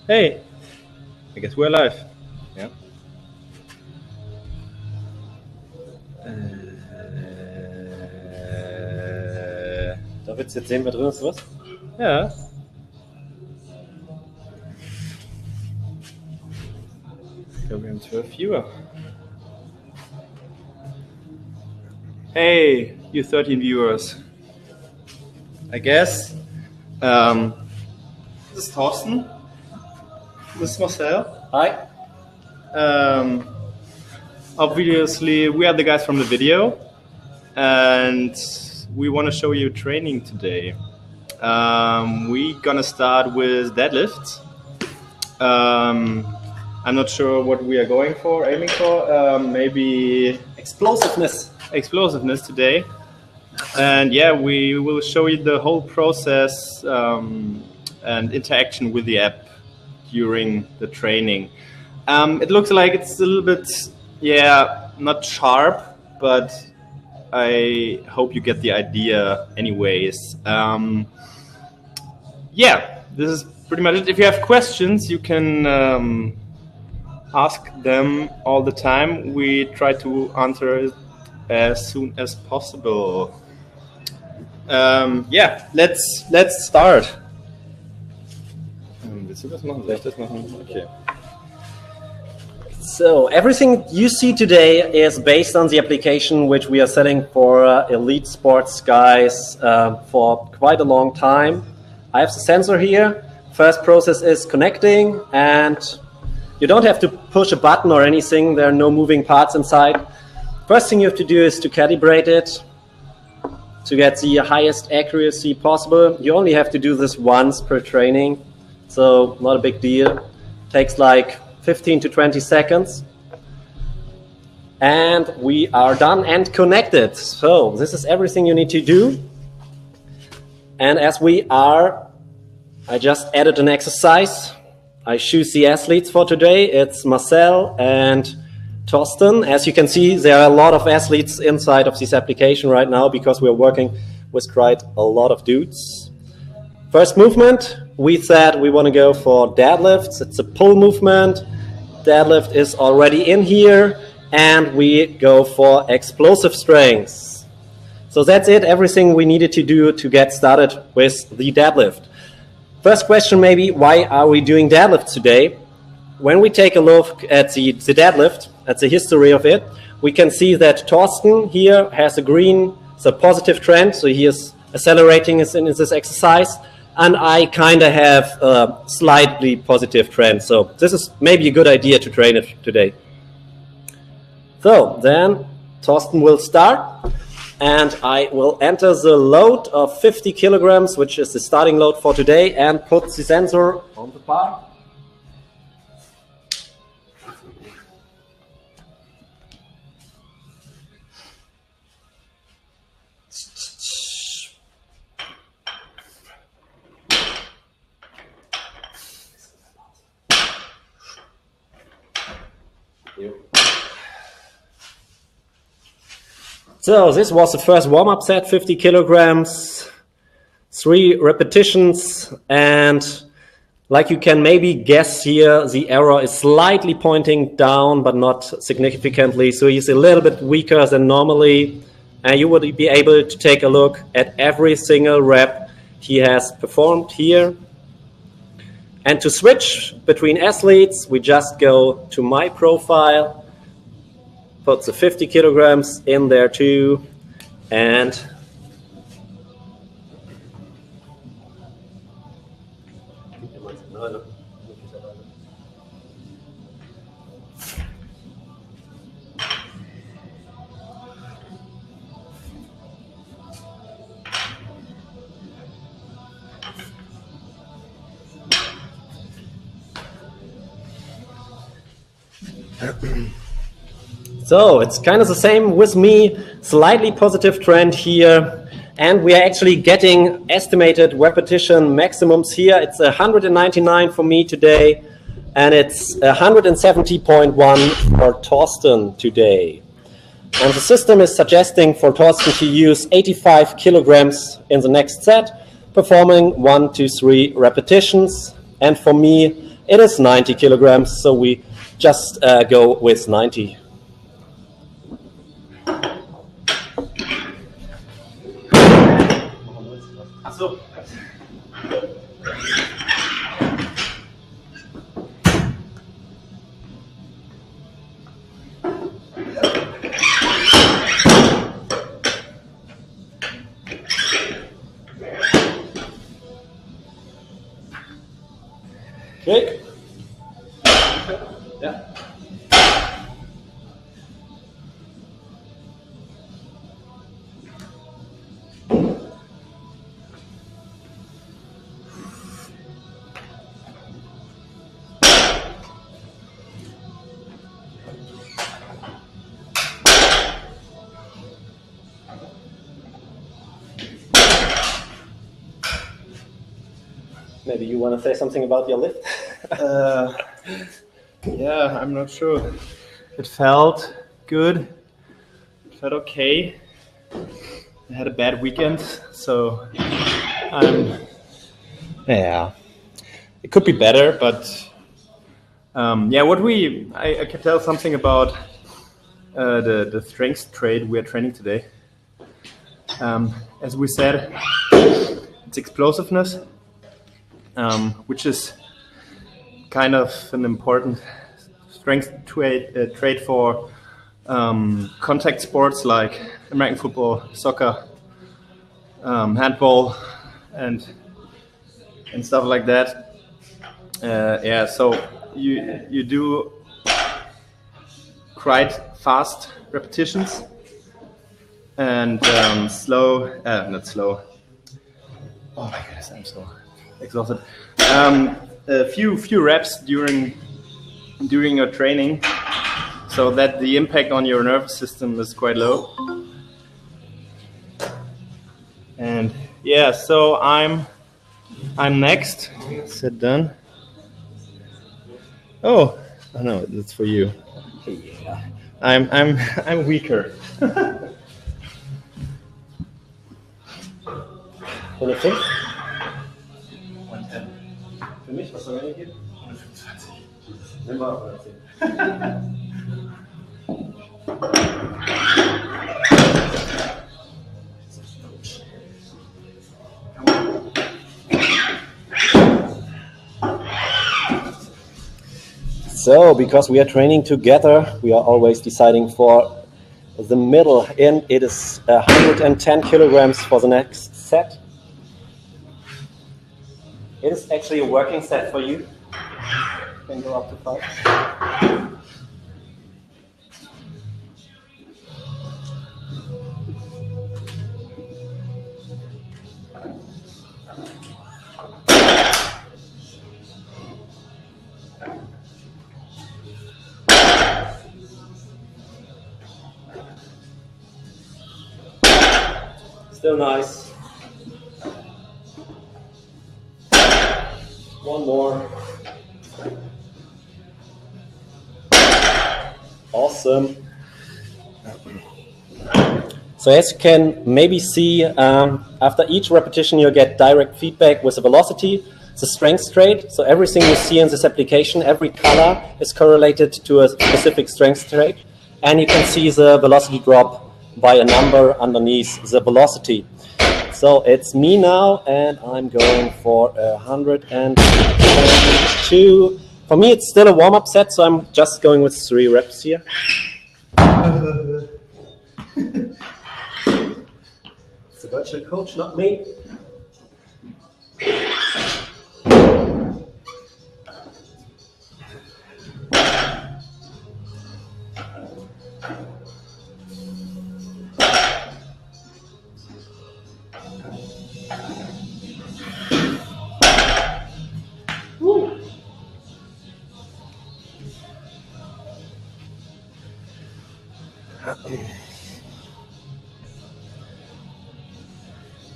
Hey, I guess we're live. Yeah. Da willst du jetzt sehen, wer drin ist, was? Ja. Ich glaube, wir haben 12 Viewer. Hey, you 13 viewers. I guess. This is Thorsten. This is Marcel. Hi. Obviously, we are the guys from the video, and we want to show you training today. We're gonna start with deadlifts. I'm not sure what we are aiming for. Maybe explosiveness today. And yeah, we will show you the whole process and interaction with the app during the training. It looks like it's a little bit, not sharp, but I hope you get the idea anyways. This is pretty much it. If you have questions, you can ask them all the time. We try to answer it as soon as possible. Let's start. Willst du das machen? Soll ich das machen? Okay. So everything you see today is based on the application which we are selling for elite sports guys for quite a long time. I have the sensor here. First process is connecting, and you don't have to push a button or anything. There are no moving parts inside. First thing you have to do is to calibrate it to get the highest accuracy possible. You only have to do this once per training, so not a big deal. Takes like 15 to 20 seconds. And we are done and connected. So this is everything you need to do. And as we are, I just added an exercise. I choose the athletes for today. It's Marcel and Thorsten. As you can see, there are a lot of athletes inside of this application right now because we're working with quite a lot of dudes. First movement, we said we want to go for deadlifts. It's a pull movement. Deadlift is already in here, and we go for explosive strengths. So that's it, everything we needed to do to get started with the deadlift. First question maybe, why are we doing deadlifts today? When we take a look at the deadlift, at the history of it, we can see that Thorsten here has a green, so positive trend, so he is accelerating in this exercise, and I kind of have a slightly positive trend, so this is maybe a good idea to train it today. So then Thorsten will start, and I will enter the load of 50 kilograms, which is the starting load for today, and put the sensor on the bar. So this was the first warm-up set, 50 kilograms, 3 repetitions, and like you can maybe guess here, the arrow is slightly pointing down, but not significantly, so he's a little bit weaker than normally, and you would be able to take a look at every single rep he has performed here. And to switch between athletes, we just go to my profile, put the 50 kilograms in there too, and so it's kind of the same with me, slightly positive trend here, and we are actually getting estimated repetition maximums here. It's 199 for me today, and it's 170.1 for Thorsten today. And the system is suggesting for Thorsten to use 85 kilograms in the next set, performing 1 to 3 repetitions. And for me, It is 90 kilograms, so we just go with 90. So. Okay. Yeah. Maybe you want to say something about your lift? Yeah, I'm not sure. It felt good. It felt okay. I had a bad weekend, so yeah, it could be better, but yeah, I can tell something about the strength trade we are training today. As we said, it's explosiveness, which is kind of an important strength trait for contact sports like American football, soccer, handball, and stuff like that. Yeah, so you do quite fast repetitions and slow, not slow. Oh my goodness, I'm so exhausted. A few reps during your training, so that the impact on your nervous system is quite low. And yeah, so I'm next. Sit down. Oh no, that's for you. Yeah. I'm weaker. Und ich denke, 110. für mich, was soll ich hier? 125. Nimm mal 110. So, because we are training together, we are always deciding for the middle end. It is 110 kilograms for the next set. It is actually a working set for you. You can go up to 5. Still nice. One more. Awesome. So as you can maybe see, after each repetition you get direct feedback with the velocity, the strength trait. So everything you see in this application, every color is correlated to a specific strength trait. And you can see the velocity drop by a number underneath the velocity. So it's me now, and I'm going for 122. For me, it's still a warm-up set, so I'm just going with 3 reps here. It's the virtual coach, not me.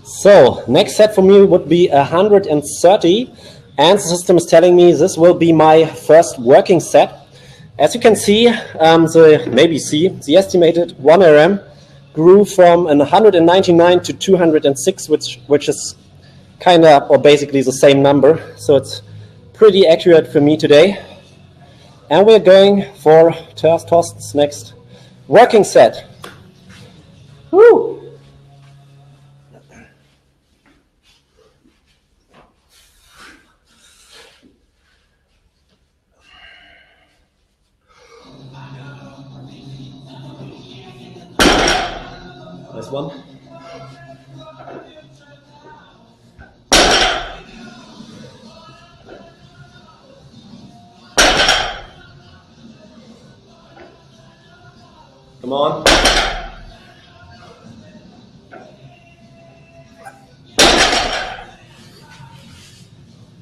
So, next set for me would be 130, and the system is telling me this will be my first working set. As you can see, the estimated 1 RM grew from 199 to 206, which is kind of, or basically the same number. So it's pretty accurate for me today. And we're going for Torsten's next working set. Woo! Nice one. Come on.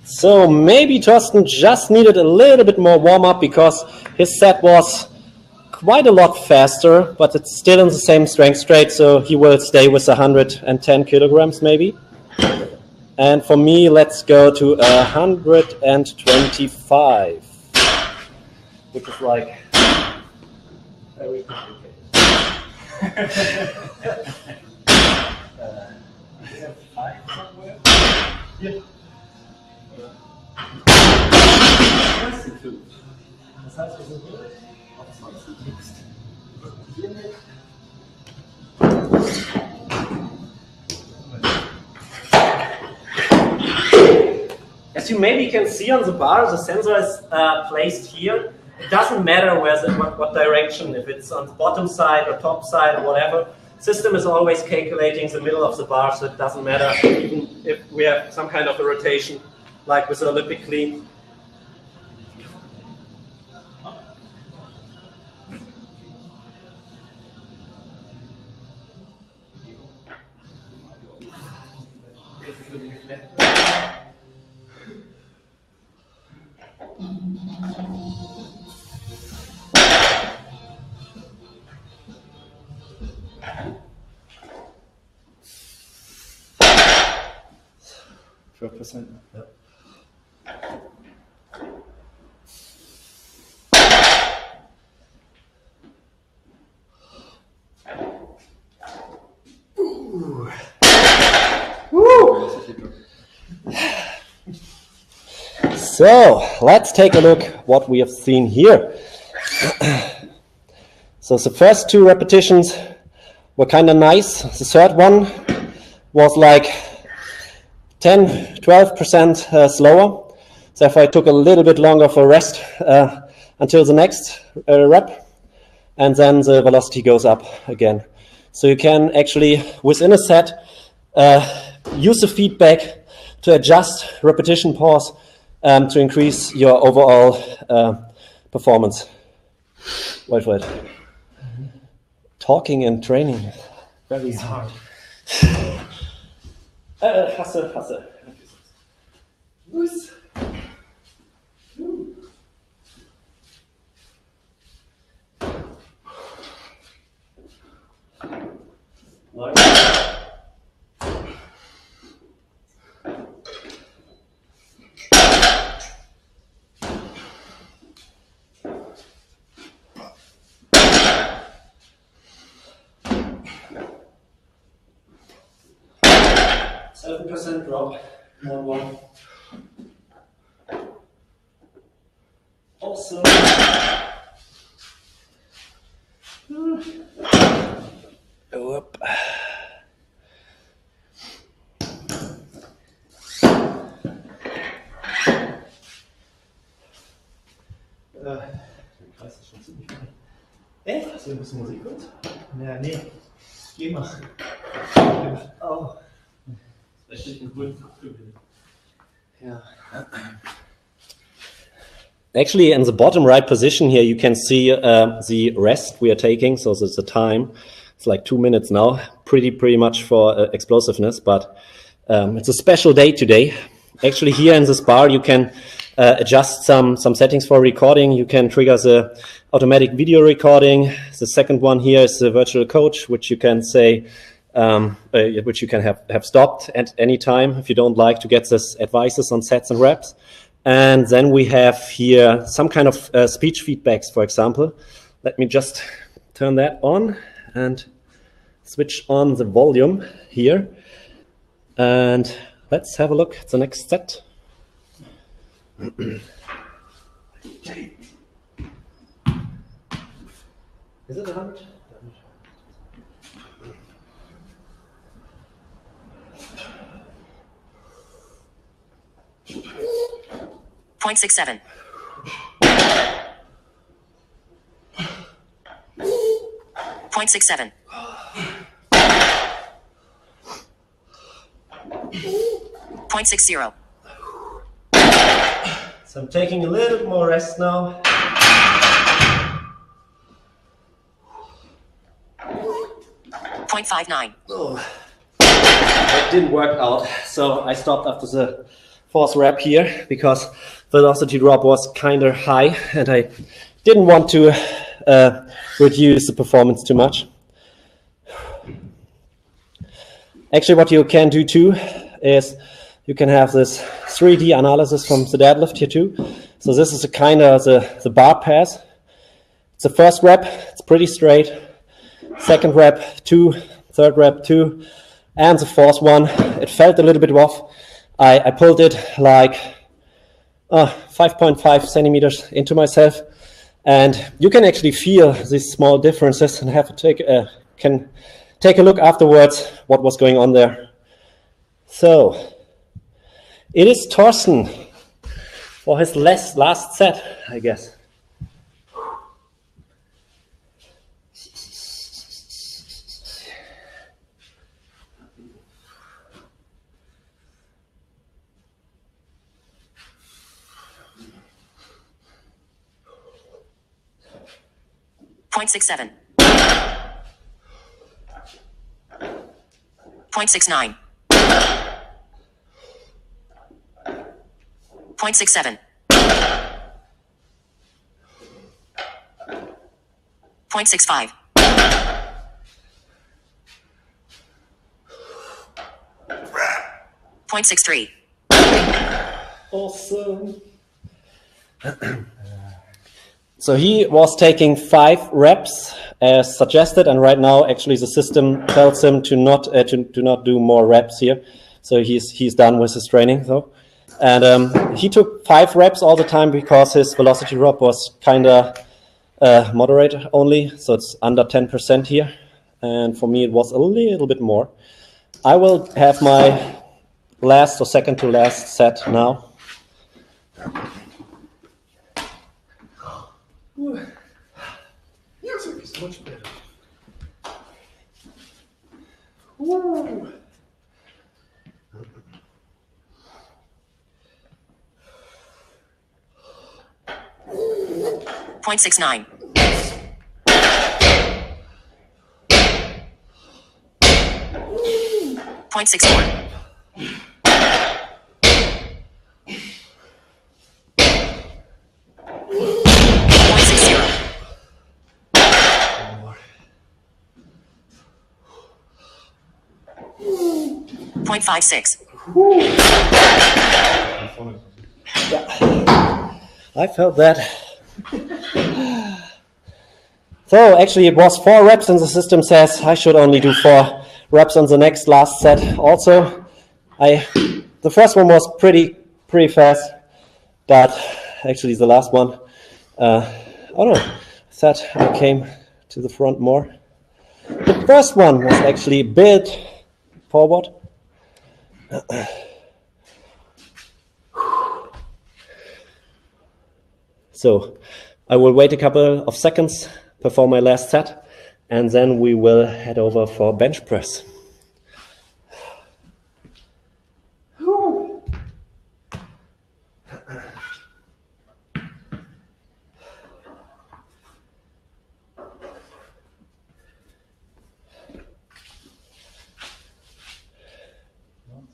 So maybe Torsten just needed a little bit more warm-up because his set was quite a lot faster, but it's still in the same strength rate, so he will stay with 110 kilograms maybe. And for me, let's go to 125, which is like very complicated. Yeah. Das heißt, wir sind auf 20 Text. As you maybe can see on the bar, the sensor is placed here. It doesn't matter what direction, if it's on the bottom side or top side or whatever. System is always calculating the middle of the bar, so it doesn't matter even if we have some kind of a rotation, like with the Olympic clean. Yeah. So let's take a look what we have seen here. So the first two repetitions were kind of nice. The third one was like 10-12% slower. Therefore I took a little bit longer for rest until the next rep, and then the velocity goes up again. So you can actually, within a set, use the feedback to adjust repetition pause to increase your overall performance. Wait for it. Talking and training, very hard. Hasse. Los. Percent drop, 1-1. Also, go up. Ich weiß das schon ziemlich gut. Echt? Hast du ein bisschen Musik gut? Ja, nee. Geh mal. Oh. Yeah. Actually, in the bottom right position here, you can see the rest we are taking. So there's the time. It's like 2 minutes now. Pretty much for explosiveness, but it's a special day today. Actually, here in this bar, you can adjust some settings for recording. You can trigger the automatic video recording. The second one here is the virtual coach, which you can say. Which you can have stopped at any time if you don't like to get this advices on sets and reps. And then we have here some kind of speech feedbacks, for example. Let me just turn that on and switch on the volume here. And let's have a look at the next set. Is it 100? 0.67. 0.67. 0.60. So I'm taking a little more rest now. 0.59. Oh, it didn't work out, so I stopped after the fourth rep here because velocity drop was kind of high and I didn't want to reduce the performance too much. Actually, what you can do too is you can have this 3D analysis from the deadlift here too. So this is a kind of the bar pass. It's the first rep, it's pretty straight. Second rep, 2, third rep, 2, and the fourth one, it felt a little bit off. I pulled it like 5.5 centimeters into myself, and you can actually feel these small differences and have to can take a look afterwards what was going on there. So it is Thorsten for his last set, I guess. Point 0.67. 0.69. 0.67. 0.65. 0.63. Awesome. So he was taking 5 reps as suggested, and right now actually the system tells him to not do more reps here. So he's done with his training though, and he took 5 reps all the time because his velocity drop was kind of moderate only, so it's under 10% here, and for me it was a little bit more. I will have my last or second to last set now. Music is much better. Woo. Point 0.69. 0.64. 0.56. Yeah, I felt that. So actually it was 4 reps and the system says I should only do 4 reps on the next last set also. The first one was pretty fast, but actually the last one, I don't know, I thought I came to the front more. The first one was actually a bit forward. So I will wait a couple of seconds, perform my last set, and then we will head over for bench press.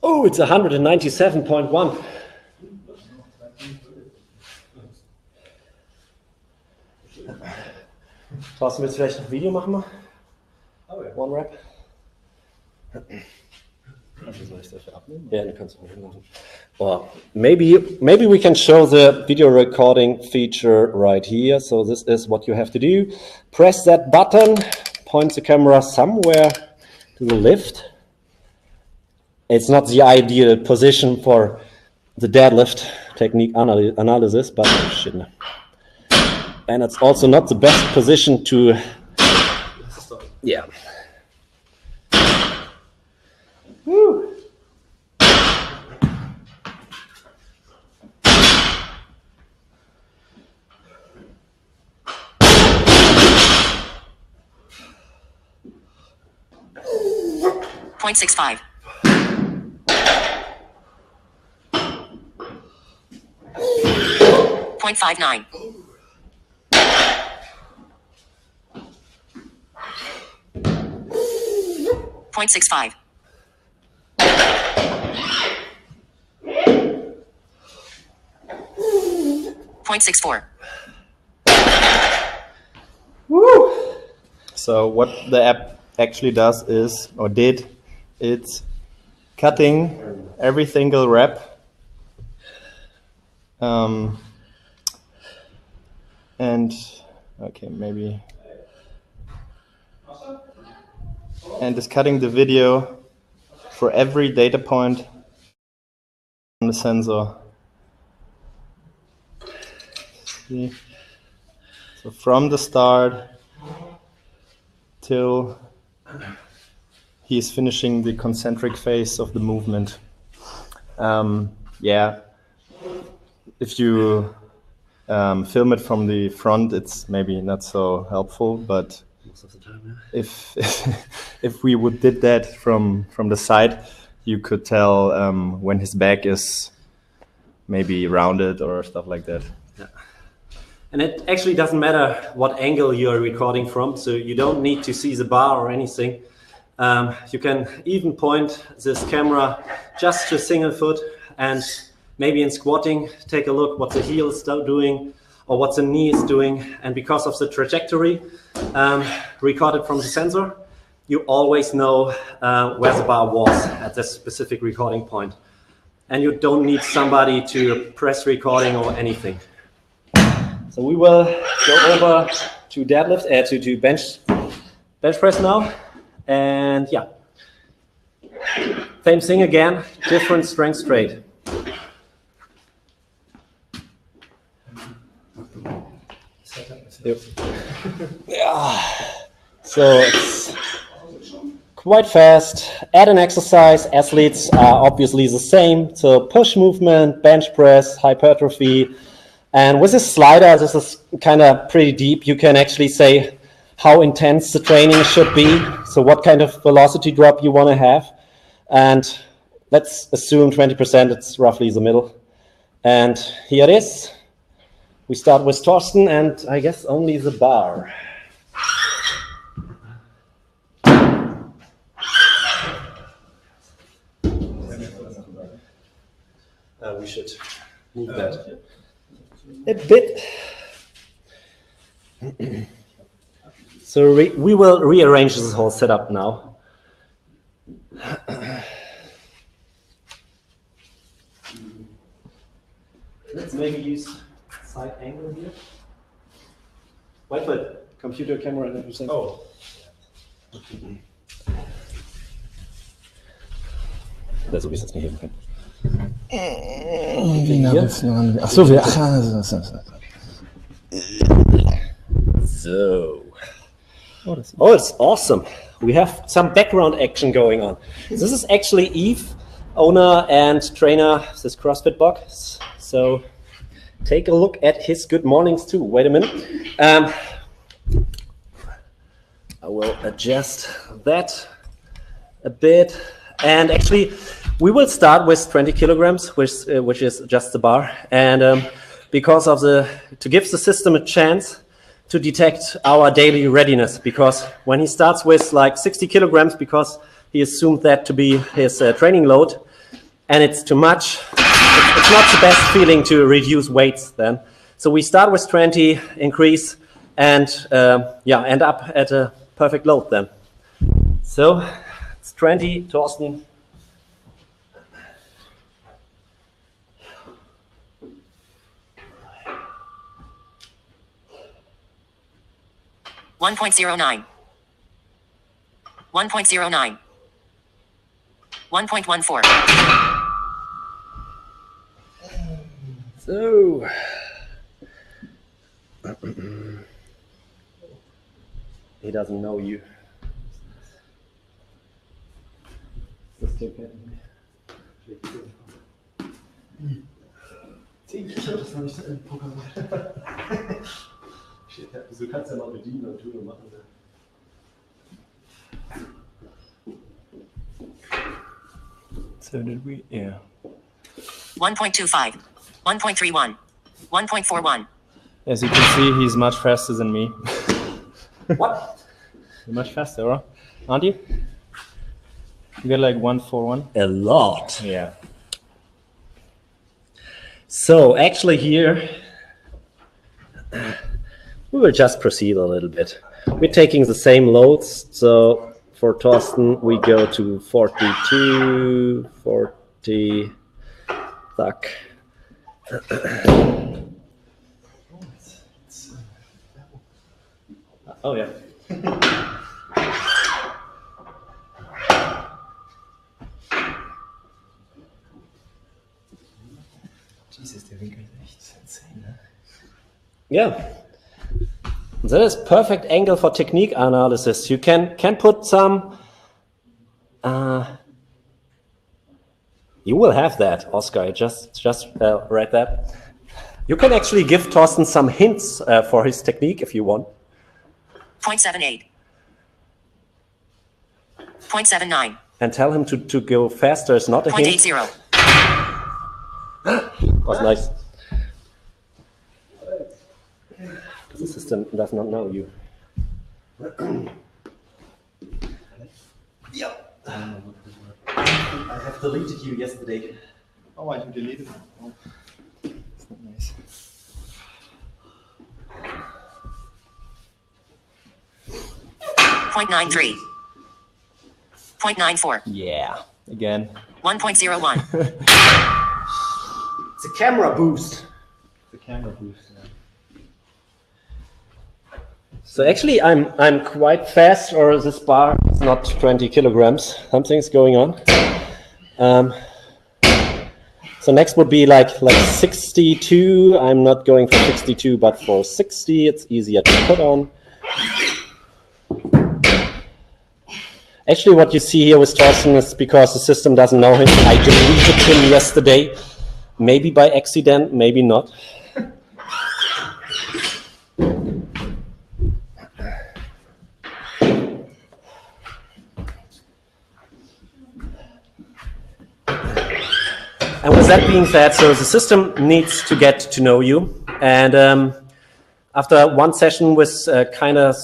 Oh, it's 197.1. Thorsten, willst du vielleicht ein Video machen mal? Oh ja. 1 Rep. Soll ich dafür abnehmen? Ja, dann kannst du mich machen. Or maybe we can show the video recording feature right here. So this is what you have to do. Press that button, point the camera somewhere to the left. It's not the ideal position for the deadlift technique analysis, but shit. And it's also not the best position to, yeah. Woo. .65. 0.59. 0.65. 0.64. Woo! So what the app actually does is, or did, it's cutting every single rep. And okay, maybe. And is cutting the video for every data point on the sensor. See? So from the start till he's finishing the concentric phase of the movement. Yeah, if you film it from the front, it's maybe not so helpful, but most of the time, yeah. If we would did that from the side, you could tell when his back is maybe rounded or stuff like that. Yeah. And it actually doesn't matter what angle you're recording from, so you don't need to see the bar or anything. You can even point this camera just to a single foot, and maybe in squatting, take a look what the heel is doing or what the knee is doing. And because of the trajectory recorded from the sensor, you always know where the bar was at this specific recording point. And you don't need somebody to press recording or anything. So we will go over to deadlift, to bench press now. And yeah, same thing again, different strength straight. Yep. Yeah. So it's quite fast. Add an exercise. Athletes are obviously the same. So push movement, bench press, hypertrophy. And with this slider, this is kind of pretty deep. You can actually say how intense the training should be. So what kind of velocity drop you want to have. And let's assume 20%, it's roughly the middle. And here it is. We start with Torsten and I guess only the bar. We should move that a bit. So we will rearrange this whole setup now. Let's maybe use side angle here. Wait for it. Computer camera and everything. Oh. Das so wie es jetzt nicht heben können. Achso, So. Oh, it's awesome. We have some background action going on. This is actually Eve, owner and trainer of this CrossFit box. So take a look at his good mornings too. Wait a minute. I will adjust that a bit. And actually, we will start with 20 kilograms, which is just the bar. And because of to give the system a chance to detect our daily readiness, because when he starts with like 60 kilograms, because he assumed that to be his training load, and it's too much, it's not the best feeling to reduce weights then. So we start with 20, increase, and yeah, end up at a perfect load then. So it's 20, Torsten. One 1.09. 1.09. 1.14. So, he doesn't know you. Du kannst ja mal bedienen und tun und machen. So did we? Yeah. 1.25, 1.31, 1.41. As you can see, he's much faster than me. What? You're much faster, aren't you? You got like 141. A lot. Yeah. So actually here, we will just proceed a little bit. We're taking the same loads. So for Thorsten, we go to 42, 40, zack. Oh yeah. Jesus, der Winkel ist echt insane, ne? Yeah. That is perfect angle for technique analysis. You can put some. You will have that, Oscar. Just write that. You can actually give Thorsten some hints for his technique if you want. 0.78. 0.79. And tell him to go faster. It's not a hint. 0.80. Was nice. The system does not know you. Yep. I have deleted you yesterday. Oh, I deleted it. Oh. That's not nice. .93. 0.94. Yeah. Again. 1.01. It's a camera boost. The camera boost. Yeah. So actually, I'm quite fast, or this bar is not 20 kilograms. Something's going on. So next would be like 62. I'm not going for 62, but for 60, it's easier to put on. Actually, what you see here with Thorsten is because the system doesn't know him. I deleted him yesterday, maybe by accident, maybe not. And with that being said, so the system needs to get to know you. And after one session with some kind of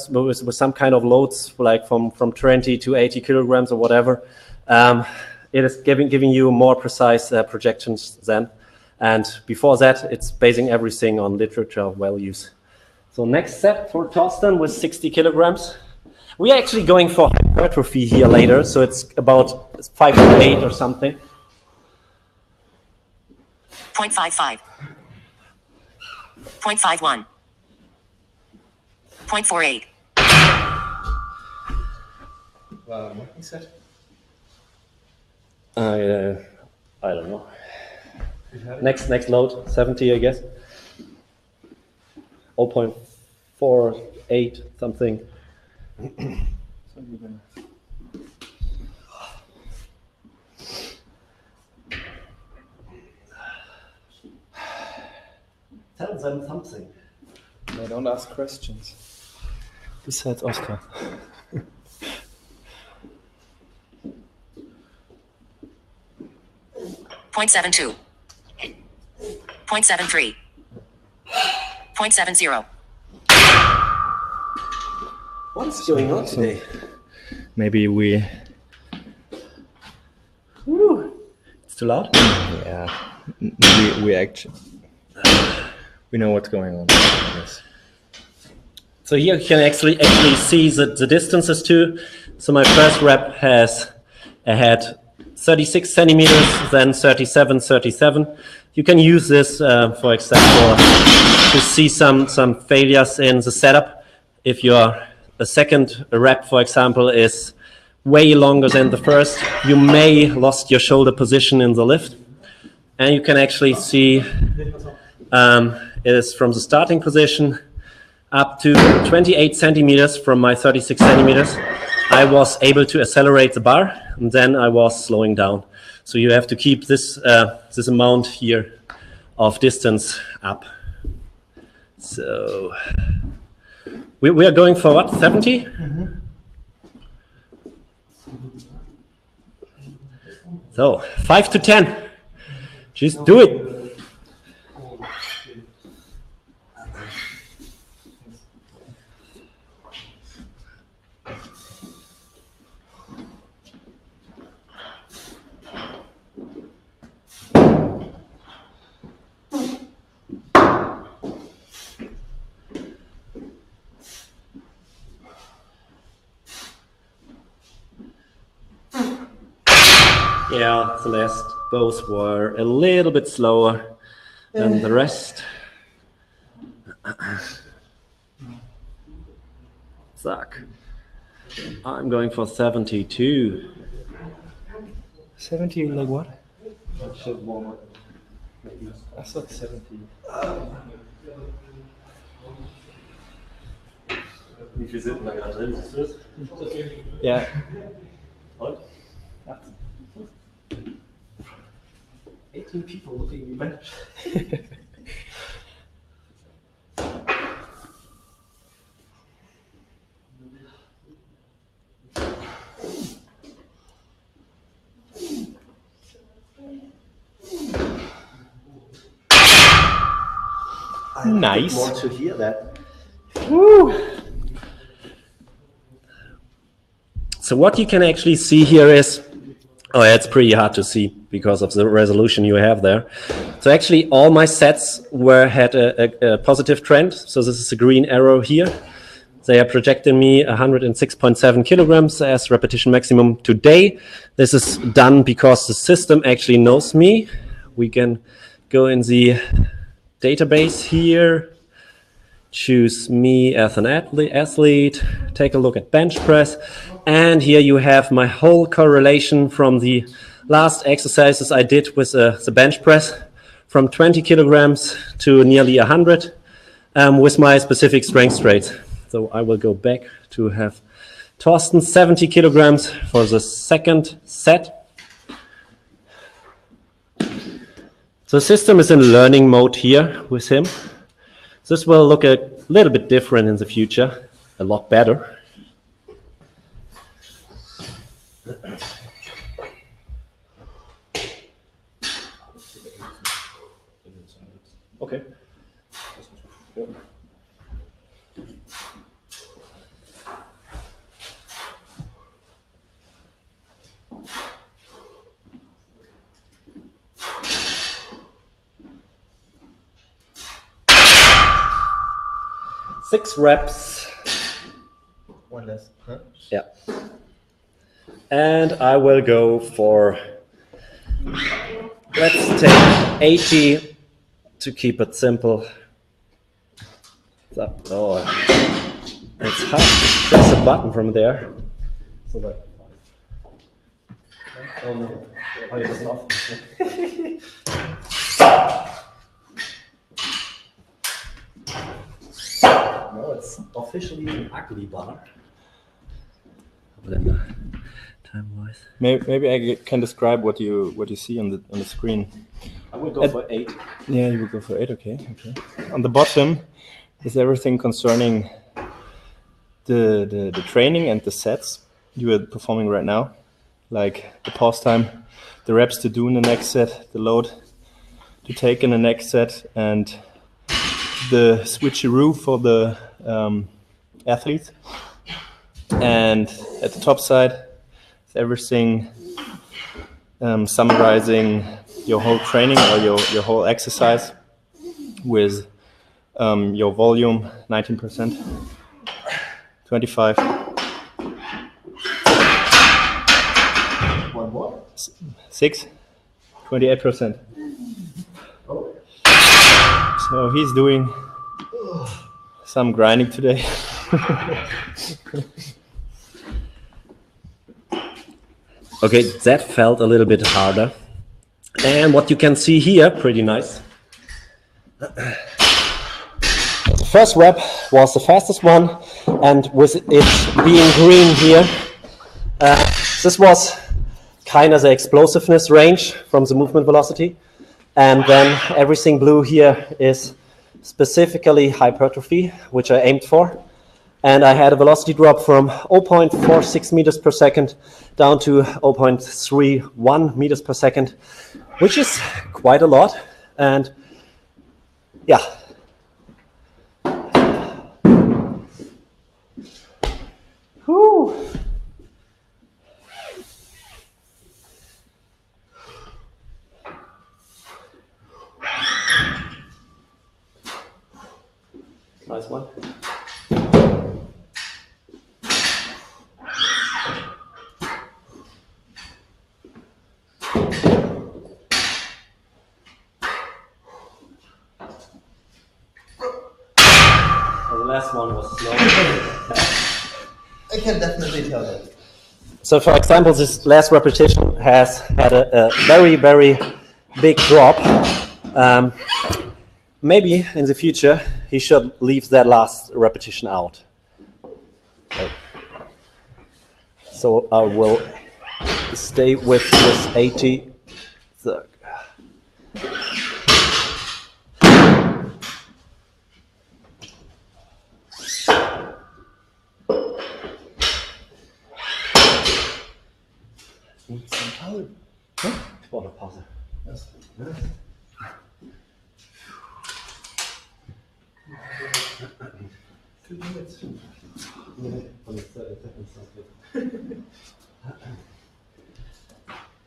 loads, like from 20 to 80 kilograms or whatever, it is giving you more precise projections then. And before that, it's basing everything on literature values. So next step for Thorsten with 60 kilograms. We are actually going for hypertrophy here later, so it's about 5 to 8 or something. 0.55. 0.51. 0.48. What he said? I don't know. Next load, 70, I guess. 0.48 something. Tell them something. No, don't ask questions. Besides Oscar. 0.72. 0.73. 0.70. What's going on today? Maybe we... Woo. It's too loud? Yeah. We actually... We know what's going on. Yes. So here you can actually see the distances too. So my first rep I had 36 centimeters, then 37, 37. You can use this, for example, to see some failures in the setup. If your second rep, for example, is way longer than the first, you may lost your shoulder position in the lift. And you can actually see It is from the starting position up to 28 centimeters from my 36 centimeters. I was able to accelerate the bar, and then I was slowing down. So you have to keep this, this amount here of distance up. So we are going for what, 70? Mm-hmm. So 5 to 10. Just do it. Yeah, Celeste, both were a little bit slower than the rest. Suck. I'm going for 72. 70, like what? I thought 70. Wie viel sind da gerade drin? Siehst du das? Ja. Und? 18 people looking at me bench. Nice. Want to hear that. Woo. So what you can actually see here is, oh, it's pretty hard to see because of the resolution you have there. So actually all my sets had a positive trend. So this is a green arrow here. They are projecting me 106.7 kilograms as repetition maximum today. This is done because the system actually knows me. We can go in the database here, choose me as an athlete, take a look at bench press, and here you have my whole correlation from the last exercises I did with the bench press, from 20 kilograms to nearly 100 with my specific strength traits. So I will go back to have Torsten 70 kilograms for the second set. The system is in learning mode here with him. This will look a little bit different in the future, a lot better. Okay. Six reps. One less. Huh? Yeah. And I will go for, let's take 80 to keep it simple. Oh, it's hard to press a button from there. So that. Oh no. Oh, it doesn't off. No, it's officially an ugly bar. Time-wise. Maybe I can describe what you see on the screen. I will go for 8. Yeah, you will go for 8. Okay. On the bottom is everything concerning the training and the sets you are performing right now, like the pause time, the reps to do in the next set, the load to take in the next set, and the switcheroo for the athlete. And at the top side is everything summarizing your whole training or your whole exercise with your volume 19%, 25. One more? 6, 28%. So he's doing some grinding today. Okay, that felt a little bit harder. And what you can see here, pretty nice. The first rep was the fastest one, and with it being green here, this was kind of the explosiveness range from the movement velocity. And then everything blue here is specifically hypertrophy, which I aimed for. And I had a velocity drop from 0.46 meters per second down to 0.31 meters per second, which is quite a lot. And yeah. Whew. Nice one. The last one was slow. I can definitely tell that. So for example, this last repetition has had a very, very big drop. Maybe in the future, he should leave that last repetition out. Okay. So I will stay with this 80. So. Ich brauche eine Pause. Yes.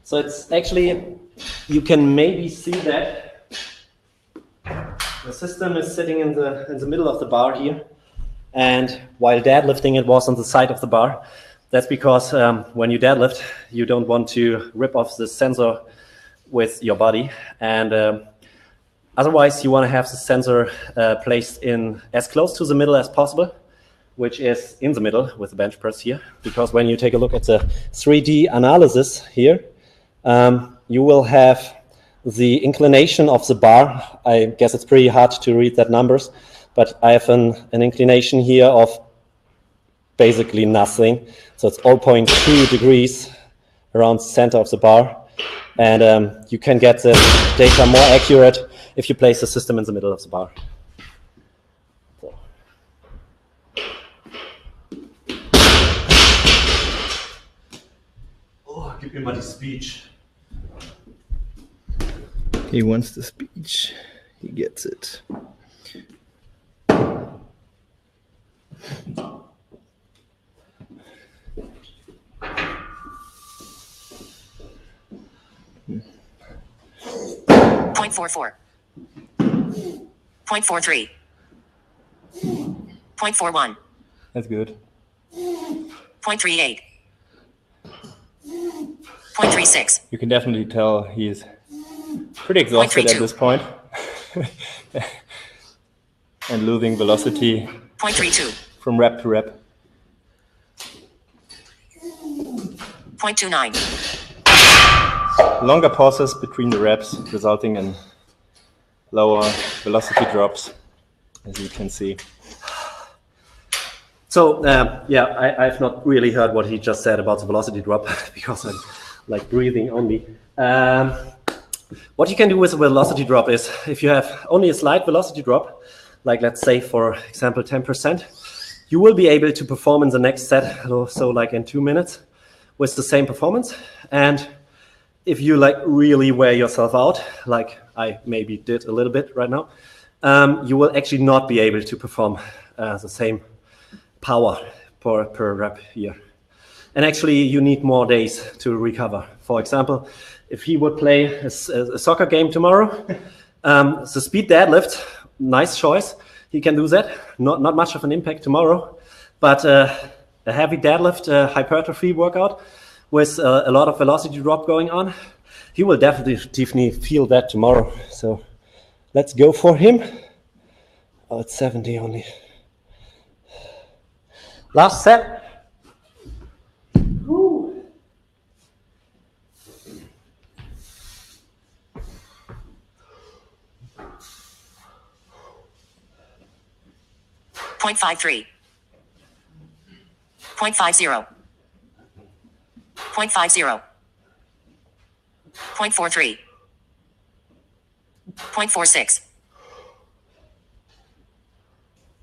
So it's actually, you can maybe see that the system is sitting in the middle of the bar here, and while deadlifting it was on the side of the bar. That's because when you deadlift, you don't want to rip off the sensor with your body, and otherwise you want to have the sensor placed in as close to the middle as possible, which is in the middle with the bench press here, because when you take a look at the 3D analysis here, you will have the inclination of the bar. I guess it's pretty hard to read that numbers, but I have an inclination here of basically nothing. So it's 0.2 degrees around the center of the bar. And you can get the data more accurate if you place the system in the middle of the bar. So. Oh, gib mir mal die speech. He wants the speech. He gets it. Point 44. Point 43. Point 41. That's good. Point 38. Point 36. You can definitely tell he's pretty exhausted at this point. And losing velocity Point 32. from rep to rep. Point 29. Longer pauses between the reps, resulting in lower velocity drops, as you can see. So yeah, I've not really heard what he just said about the velocity drop because I'm like breathing only. What you can do with a velocity drop is, if you have only a slight velocity drop, like let's say for example 10%, you will be able to perform in the next set, so like in 2 minutes, with the same performance. And if you like really wear yourself out, like I maybe did a little bit right now, you will actually not be able to perform the same power per rep here. And actually you need more days to recover. For example, if he would play a soccer game tomorrow, the speed deadlift, nice choice. He can do that. Not much of an impact tomorrow, but a heavy deadlift hypertrophy workout with a lot of velocity drop going on, he will definitely feel that tomorrow. So let's go for him. Oh, it's 70 only. Last set. Woo. 0.53. 0.50. 0.50. 0.43. 0.46.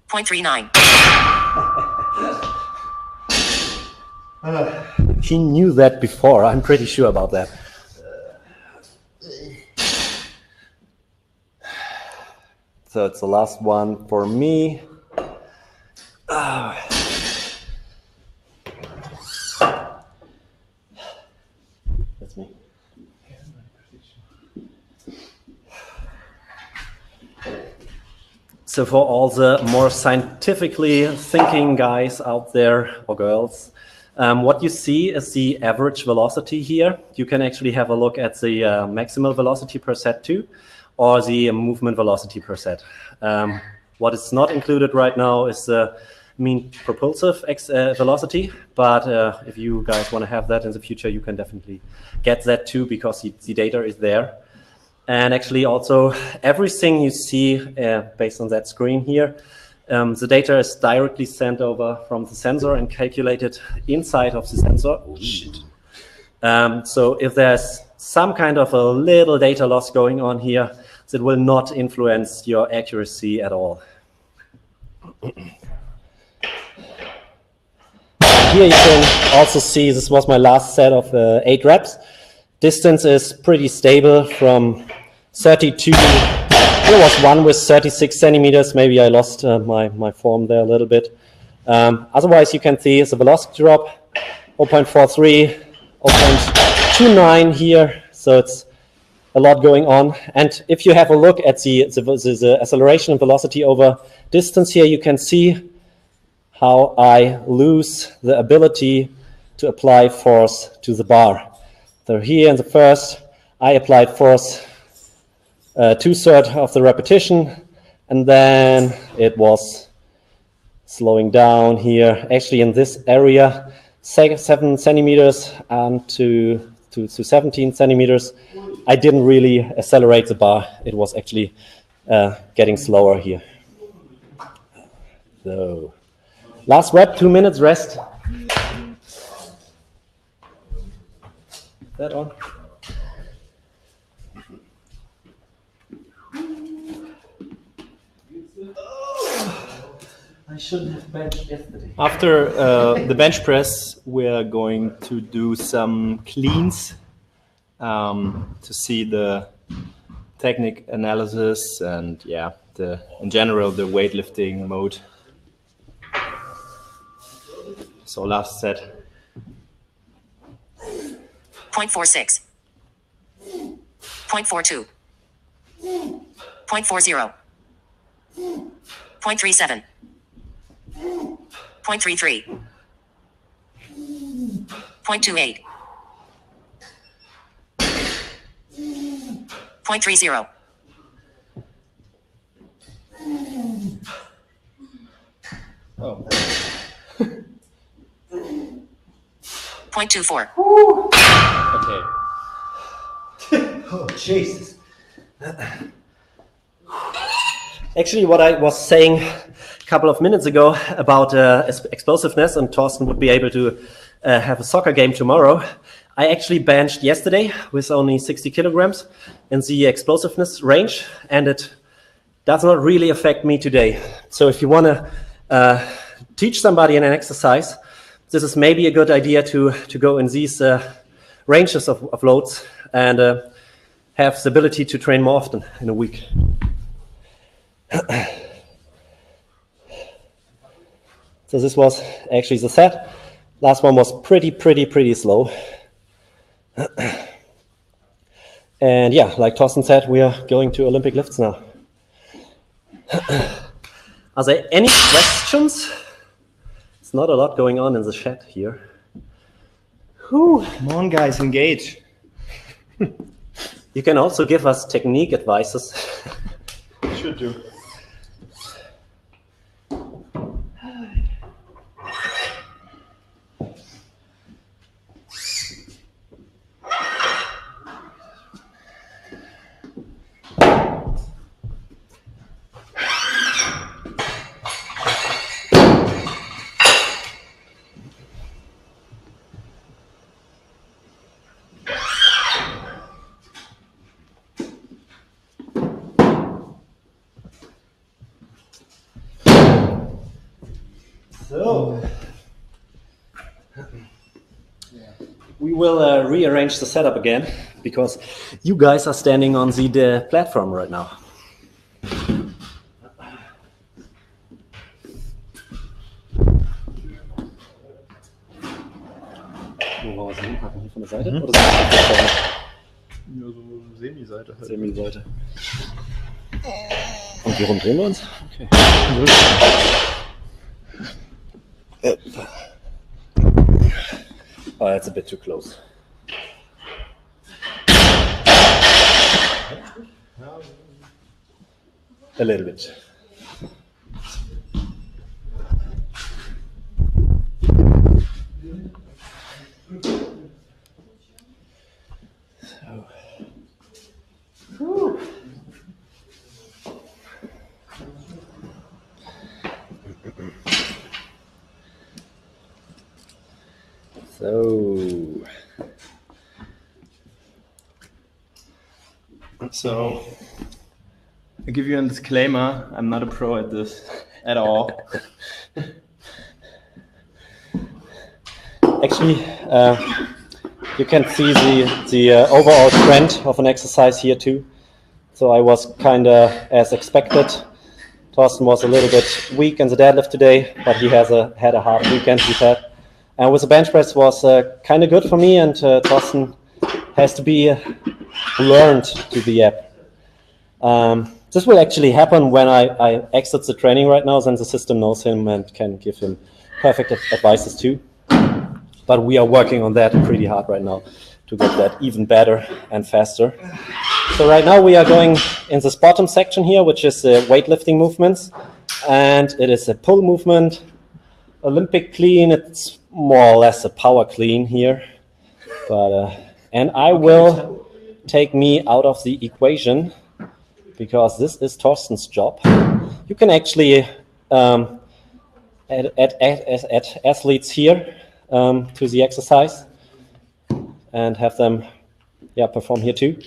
0.39. He knew that before, I'm pretty sure about that. So it's the last one for me. That's me. So for all the more scientifically thinking guys out there, or girls, what you see is the average velocity here. You can actually have a look at the maximal velocity per set too, or the movement velocity per set. What is not included right now is the mean propulsive velocity, but if you guys want to have that in the future, you can definitely get that too, because the data is there. And actually also everything you see based on that screen here, the data is directly sent over from the sensor and calculated inside of the sensor. So if there's some kind of a little data loss going on here, that will not influence your accuracy at all. Here you can also see, this was my last set of 8 reps. Distance is pretty stable from 32. There was one with 36 centimeters. Maybe I lost my form there a little bit. Otherwise, you can see it's a velocity drop, 0.43, 0.29 here. So it's a lot going on. And if you have a look at the acceleration and velocity over distance here, you can see how I lose the ability to apply force to the bar. So here in the first, I applied force 2/3 of the repetition, and then it was slowing down here. Actually, in this area, 7 centimeters and to 17 centimeters, I didn't really accelerate the bar. It was actually getting slower here. So, last rep, 2 minutes rest. That on? I shouldn't have benched yesterday. After the bench press, we're going to do some cleans to see the technique analysis and in general the weightlifting mode. So last set. 0.46. 0.42. 0.40. 0.37. 0.33. 0.28. 0.30. Oh. 0.24. Okay. Oh, Jesus. Actually, what I was saying a couple of minutes ago about explosiveness, and Thorsten would be able to have a soccer game tomorrow, I actually benched yesterday with only 60 kilograms in the explosiveness range, and it does not really affect me today. So if you want to teach somebody in an exercise, this is maybe a good idea to go in these ranges of loads and have the ability to train more often in a week. So this was actually the set. Last one was pretty slow. And yeah, like Thorsten said, we are going to Olympic lifts now. Are there any questions? It's not a lot going on in the chat here. Whew. Come on, guys, engage. You can also give us technique advices. Should do. So we will rearrange the setup again because you guys are standing on the platform right now. Wo wir hinpacken? Hier von der Seite? Oder so? Nur so Semi-Seite halt. Semi-Seite. Und wie rum drehen wir uns? Okay. Oh, that's a bit too close. A little bit. So, I give you a disclaimer, I'm not a pro at this at all. Actually, you can see the overall trend of an exercise here too. So I was kind of as expected. Thorsten was a little bit weak in the deadlift today, but he had a hard weekend, he said. And with the bench press was kind of good for me, and Thorsten has to be learned to the app. This will actually happen when I exit the training right now, then the system knows him and can give him perfect advices too. But we are working on that pretty hard right now to get that even better and faster. So right now we are going in this bottom section here, which is weightlifting movements. And it is a pull movement, Olympic clean. It's more or less a power clean here. But and I will take me out of the equation because this is Thorsten's job. You can actually add athletes here to the exercise and have them perform here too.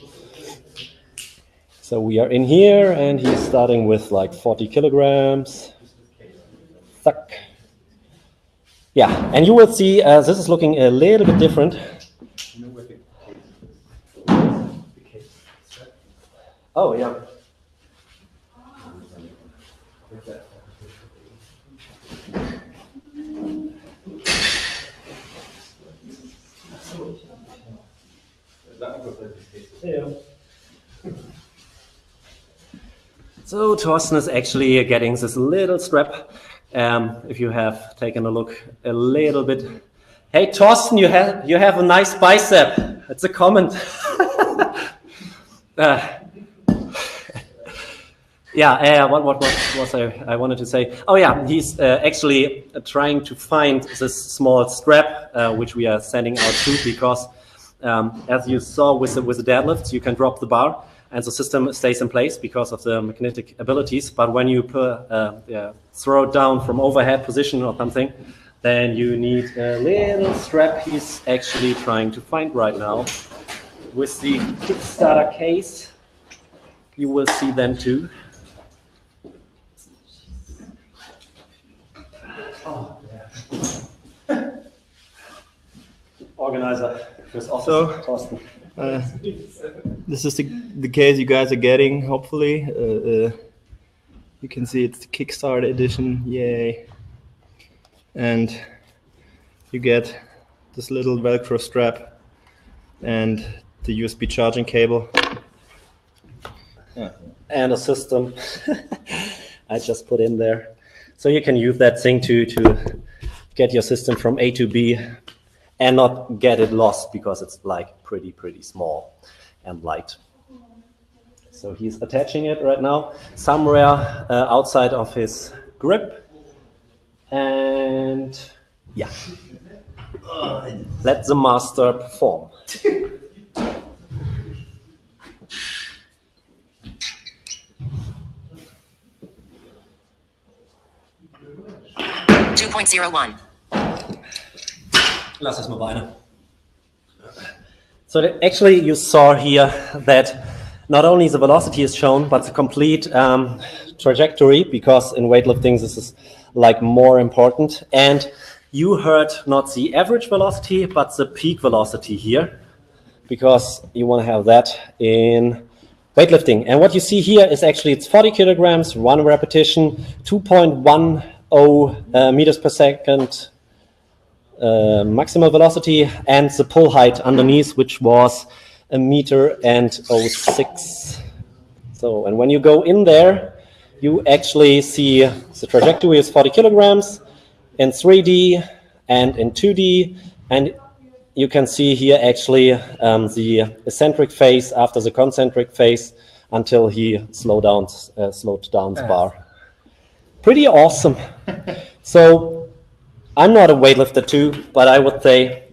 So we are in here and he's starting with like 40 kilograms. Thuck. Yeah, and you will see this is looking a little bit different. Oh, yeah. So Thorsten is actually getting this little strap. If you have taken a look a little bit. Hey Thorsten, you have a nice bicep. It's a comment. What was I wanted to say? Oh yeah, he's actually trying to find this small strap which we are sending out to because as you saw with the deadlifts, you can drop the bar and the system stays in place because of the magnetic abilities. But when you throw it down from overhead position or something, then you need a little strap he's actually trying to find right now. With the Kickstarter case, you will see them too. Oh, yeah. Organizer. So, Thorsten. This is the case you guys are getting, hopefully. You can see it's the Kickstarter edition, yay. And you get this little Velcro strap and the USB charging cable. Yeah. And a system I just put in there. So you can use that thing to get your system from A to B and not get it lost because it's like pretty small and light. So he's attaching it right now somewhere outside of his grip. And yeah, let the master perform. 2.01. Lass es mal Beine. So actually you saw here that not only the velocity is shown, but the complete trajectory, because in weightlifting this is like more important. And you heard not the average velocity, but the peak velocity here, because you want to have that in weightlifting. And what you see here is actually it's 40 kilograms, 1 repetition, 2.10 meters per second maximal velocity, and the pull height underneath, which was 1.06 meters. So, and when you go in there, you actually see the trajectory is 40 kilograms in 3D and in 2D, and you can see here actually the eccentric phase after the concentric phase until he slowed down the bar. Pretty awesome. So I'm not a weightlifter too, but I would say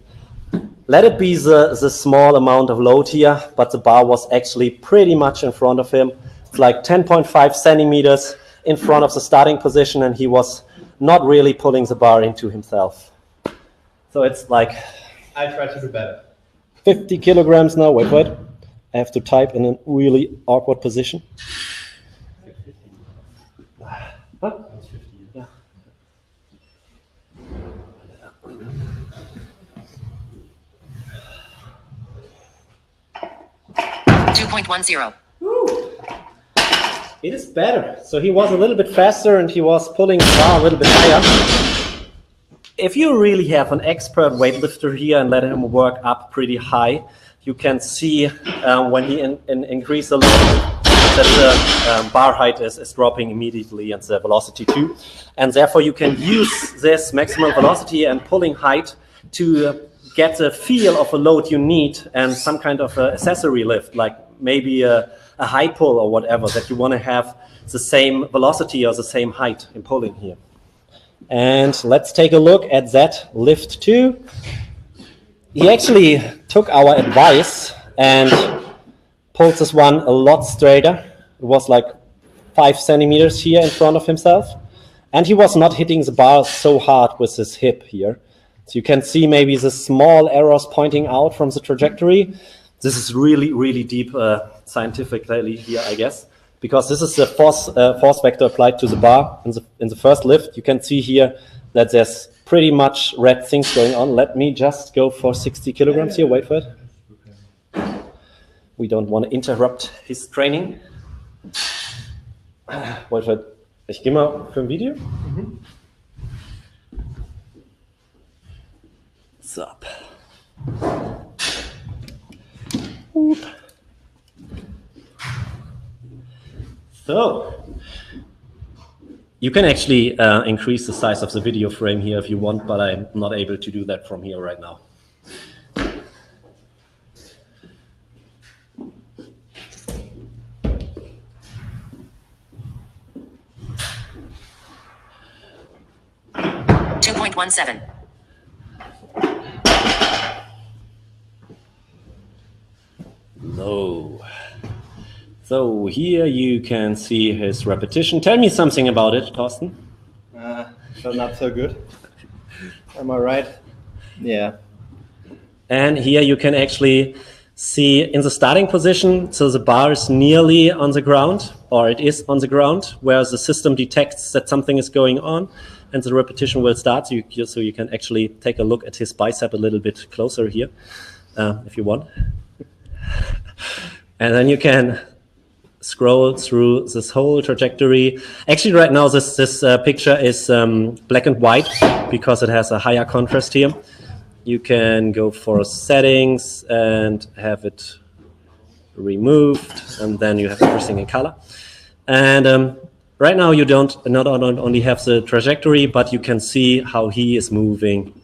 let it be the small amount of load here, but the bar was actually pretty much in front of him. It's like 10.5 centimeters in front of the starting position, and he was not really pulling the bar into himself. So it's like I try to do better. 50 kilograms now. Wait. I have to type in a really awkward position. Huh? Yeah. 2.10. It is better. So he was a little bit faster and he was pulling the bar a little bit higher. If you really have an expert weightlifter here and let him work up pretty high, you can see when he increase the load that the bar height is dropping immediately and the velocity too. And therefore you can use this maximal velocity and pulling height to get the feel of a load you need and some kind of accessory lift, like maybe a high pull or whatever, that you want to have the same velocity or the same height in pulling here. And let's take a look at that lift too. He actually took our advice and pulled this one a lot straighter. It was like 5 centimeters here in front of himself. And he was not hitting the bar so hard with his hip here. So you can see maybe the small errors pointing out from the trajectory. This is really, really deep scientifically here, I guess, because this is the force vector applied to the bar. In the first lift, you can see here that there's pretty much red things going on. Let me just go for 60 kilograms here. Wait for it. We don't want to interrupt his training. Wait for it. Ich gehe mal für ein Video. What's up? Oop. So, you can actually increase the size of the video frame here if you want, but I'm not able to do that from here right now. .17. No. So here you can see his repetition. Tell me something about it, Thorsten. Well, not so good. Am I right? Yeah. And here you can actually see in the starting position, so the bar is nearly on the ground, or it is on the ground, where the system detects that something is going on, and the repetition will start. So you can actually take a look at his bicep a little bit closer here, if you want. And then you can scroll through this whole trajectory. Actually, right now, this picture is black and white because it has a higher contrast here. You can go for settings and have it removed, and then you have everything in color. And right now, you not only have the trajectory, but you can see how he is moving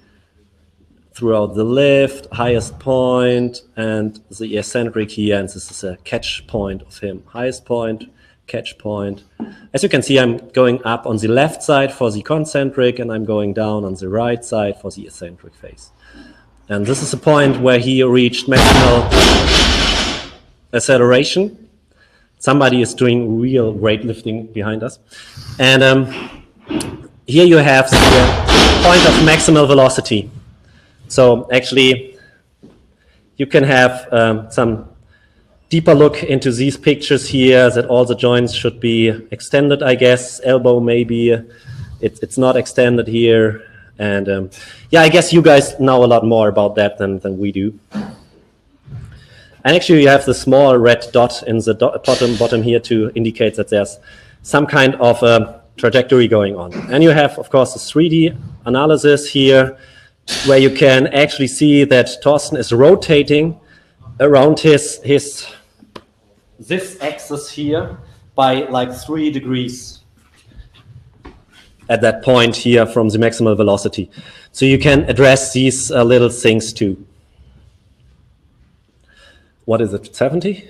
throughout the lift, highest point, and the eccentric here, and this is a catch point of him. Highest point, catch point. As you can see, I'm going up on the left side for the concentric, and I'm going down on the right side for the eccentric phase. And this is the point where he reached maximal acceleration. Somebody is doing real weightlifting behind us. And here you have the point of maximal velocity. So actually, you can have some deeper look into these pictures here, that all the joints should be extended, I guess. Elbow maybe, it's not extended here. And yeah, I guess you guys know a lot more about that than we do. And actually you have the small red dot in the bottom here to indicate that there's some kind of a trajectory going on. And you have, of course, the 3D analysis here, where you can actually see that Thorsten is rotating around this axis here by like 3 degrees at that point here from the maximal velocity. So you can address these little things too. What is it, 70?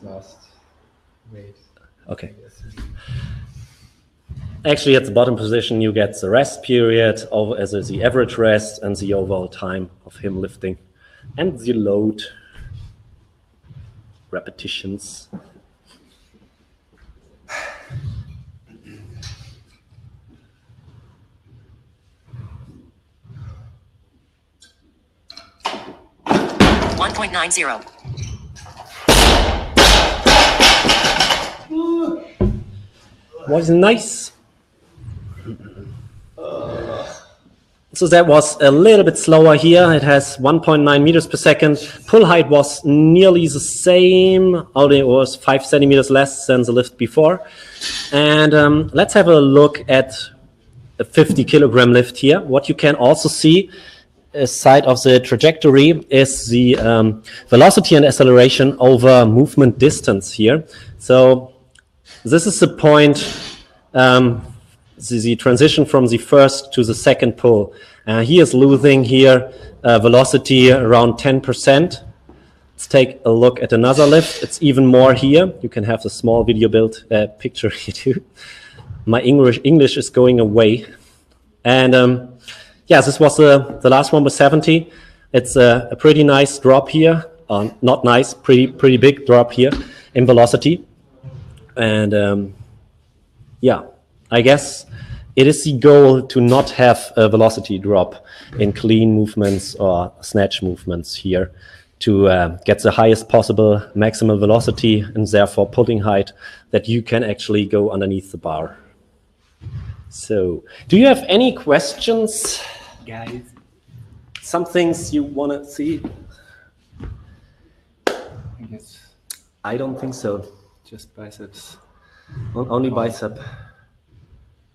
Last wait. Okay. Actually, at the bottom position, you get the rest period as the average rest and the overall time of him lifting, and the load repetitions. .90. Was nice. So that was a little bit slower here. It has 1.9 meters per second. Pull height was nearly the same, although it was 5 centimeters less than the lift before. And let's have a look at a 50 kilogram lift here. What you can also see side of the trajectory is the velocity and acceleration over movement distance here. So this is the point, the transition from the first to the second pull. He is losing here velocity around 10%. Let's take a look at another lift. It's even more here. You can have the small video build picture here too. My English is going away. And yeah, this was the last one with 70. It's a pretty nice drop here. Not nice, pretty big drop here in velocity. And yeah, I guess it is the goal to not have a velocity drop in clean movements or snatch movements here to get the highest possible maximal velocity and therefore pulling height that you can actually go underneath the bar. So, do you have any questions, guys? Some things you want to see? I guess I don't think so. just biceps. Only bicep.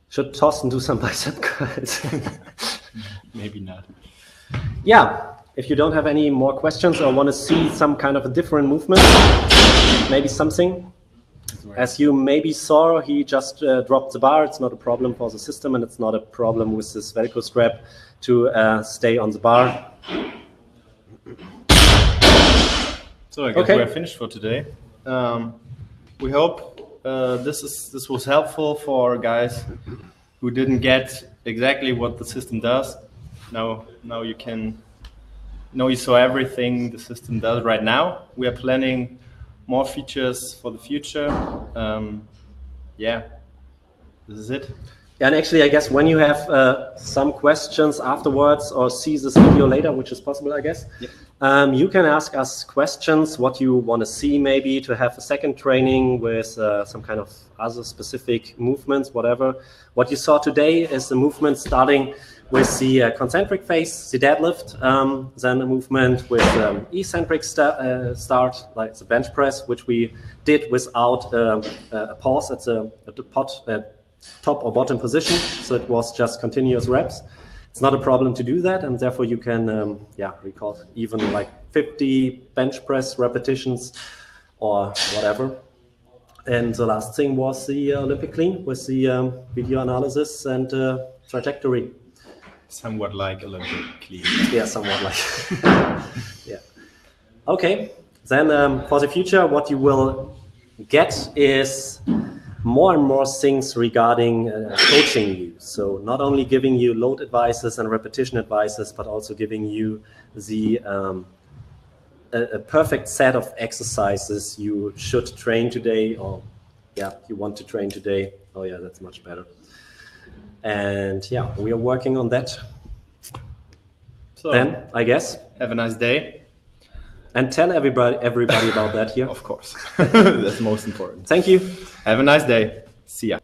Should Thorsten do some bicep curls? Maybe not. Yeah, if you don't have any more questions or want to see some kind of a different movement, maybe something. As you maybe saw, he just dropped the bar. It's not a problem for the system, and it's not a problem with this Velcro strap to stay on the bar. So I guess we're finished for today. We hope this was helpful for guys who didn't get exactly what the system does. Now you saw everything the system does right now. We are planning more features for the future. Yeah, this is it. And actually, I guess when you have some questions afterwards or see this video later, which is possible, I guess, you can ask us questions, what you want to see maybe to have a second training with some kind of other specific movements, whatever. What you saw today is the movement starting with the concentric phase, the deadlift, then a movement with eccentric start, like the bench press, which we did without a pause at the top or bottom position, so it was just continuous reps. It's not a problem to do that, and therefore you can record even like 50 bench press repetitions or whatever. And the last thing was the Olympic clean with the video analysis and trajectory. Somewhat like Olympic clean. Yeah, somewhat like. Yeah. Okay, then for the future, what you will get is more and more things regarding coaching you. So not only giving you load advices and repetition advices, but also giving you the a perfect set of exercises you should train today, or you want to train today. Oh yeah, that's much better. And yeah, we are working on that. So then, I guess. Have a nice day. And tell everybody about that here. Of course. That's most important. Thank you. Have a nice day. See ya.